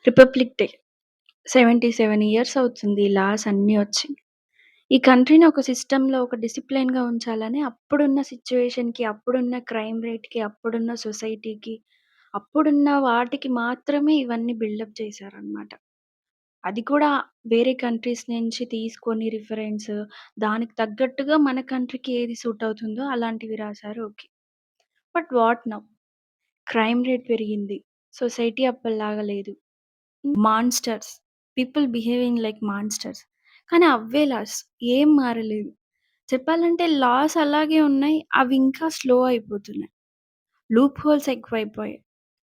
Republic day 77 years అవుతుంది ఈ loss అన్నీ వచ్చి. ఈ కంట్రీని ఒక సిస్టమ్‌లో ఒక డిసిప్లిన్‌గా ఉంచాలని అప్పుడున్న సిట్యుయేషన్‌కి, అప్పుడున్న క్రైమ్ రేట్‌కి, అప్పుడున్న సొసైటీకి, అప్పుడున్న వాటికి మాత్రమే ఇవన్నీ బిల్డప్ చేశారనమాట. అది కూడా వేరే కంట్రీస్ నుంచి తీసుకొని రిఫరెన్స్ దానికి తగ్గట్టుగా మన కంట్రీకి ఏది సూట్ అవుతుందో అలాంటివి రాసారు. Okay. But what now? Crime rate పెరిగింది. సొసైటీ అప్పటిలాగా లేదు. Monsters. People behaving like monsters. కానీ అవే లాస్. ఏం మారలేదు. చెప్పాలంటే లాస్ అలాగే ఉన్నాయి. అవి ఇంకా స్లో అయిపోతున్నాయి. లూప్ హోల్స్ ఎక్కువైపోయాయి.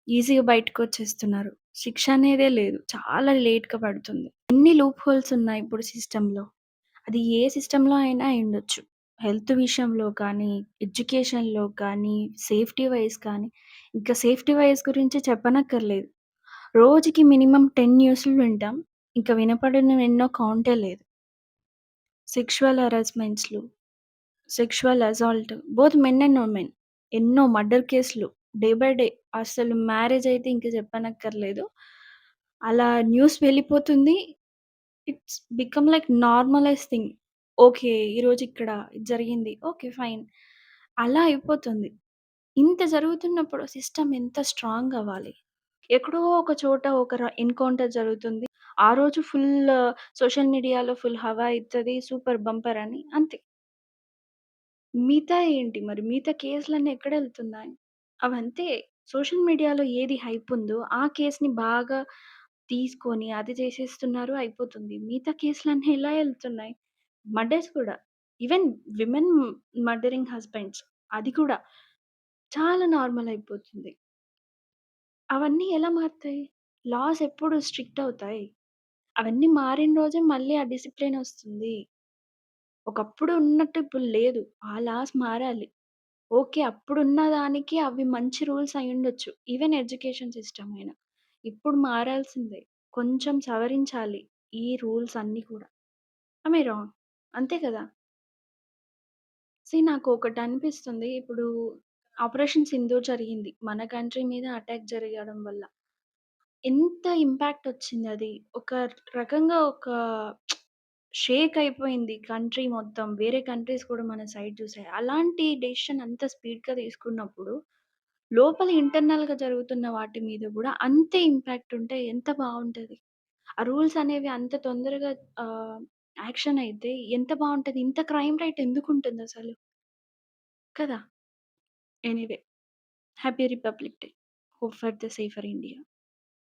ఈజీగా బయటకొచ్చేస్తున్నారు. శిక్ష అనేదే లేదు. చాలా లేట్‌గా పడుతుంది. ఎన్ని లూప్ హోల్స్ ఉన్నాయి ఇప్పుడు సిస్టమ్‌లో. అది ఏ సిస్టమ్‌లో అయినా అయ్యుండొచ్చు. హెల్త్ విషయంలో కానీ, ఎడ్యుకేషన్‌లో కానీ, సేఫ్టీ వైస్ కానీ, ఇంకా సేఫ్టీ వైస్ గురించి చెప్పనక్కర్లేదు. రోజుకి మినిమమ్ 10 న్యూస్‌లు వింటాం. ఇంక వినపడనివి ఎన్నో కౌంటే లేదు. సెక్షువల్ హరాస్మెంట్స్‌లు, sexual assault both men and women. ఎన్నో మర్డర్ కేసులు డే బై డే. అసలు మ్యారేజ్ అయితే ఇంక చెప్పనక్కర్లేదు. అలా న్యూస్ వెళ్ళిపోతుంది. It's become like normalise thing. Okay. ఈరోజు ఇక్కడ ఇది జరిగింది. ఓకే. ఫైన్. అలా అయిపోతుంది. ఇంత జరుగుతున్నప్పుడు సిస్టమ్ ఎంత స్ట్రాంగ్ అవ్వాలి. ఎక్కడో ఒక చోట ఒక ఎన్‌కౌంటర్ జరుగుతుంది. ఆ రోజు సోషల్ మీడియాలో ఫుల్ హవా అయితది. సూపర్ బంపర్ అని అంతే. మిగతా ఏంటి మరి? మిగతా కేసులన్నీ ఎక్కడెళ్తున్నాయి? అవంతే. సోషల్ మీడియాలో ఏది హైప్ ఉందో ఆ కేస్‌ని బాగా తీసుకొని అది చేసేస్తున్నారు అయిపోతుంది. మిగతా కేసులన్నీ ఎలా ఎళ్తున్నాయి? మర్డర్స్ కూడా. ఈవెన్ విమెన్ మర్డరింగ్ హస్బాండ్స్ అది కూడా చాలా నార్మల్ అయిపోతుంది. అవన్నీ ఎలా మారుతాయి? లాస్ ఎప్పుడు స్ట్రిక్ట్ అవుతాయి? అవన్నీ మారిన రోజే మళ్ళీ ఆ డిసిప్లిన్ ఒస్తుంది. ఒకప్పుడు ఉన్నట్టు ఇప్పుడు లేదు. ఆ లాస్ మారాలి. ఓకే. అప్పుడున్న దానికి అవి మంచి రూల్స్ అయ్యుండొచ్చు. ఈవెన్ ఎడ్యుకేషన్ సిస్టమ్ అయినా. ఇప్పుడు మారాల్సిందే. కొంచెం సవరించాలి. ఈ రూల్స్ అన్నీ కూడా. Am I wrong? అంతే కదా! నాకు ఒకటనిపిస్తుంది. ఇప్పుడు 'ఆపరేషన్ సింధూర్' జరిగింది. మన కంట్రీ మీద అటాక్ జరగడం వల్ల. ఎంత ఇంపాక్ట్ ఒచ్చిందది. ఒక రకంగా ఒక షేక్ అయిపోయింది కంట్రీ మొత్తం. వేరే కంట్రీస్ కూడా మన సైడ్ చూసాయి. అలాంటి డెసిషన్ అంత స్పీడ్‌గా తీసుకున్నప్పుడు, లోపల ఇంటర్నల్‌గా జరుగుతున్న వాటి మీద గూడా అంతే ఇంపాక్ట్ ఉంటే ఎంత బావుంటది. ఆ రూల్స్ అనేవి అంత తొందరగా ఆహ్, యాక్షన్ అయితే ఎంత బావుంటది. ఇంత క్రైమ్ రేట్ ఎందుకుంటుందసలు? కదా! Anyway happy republic day. Hope for the safer India.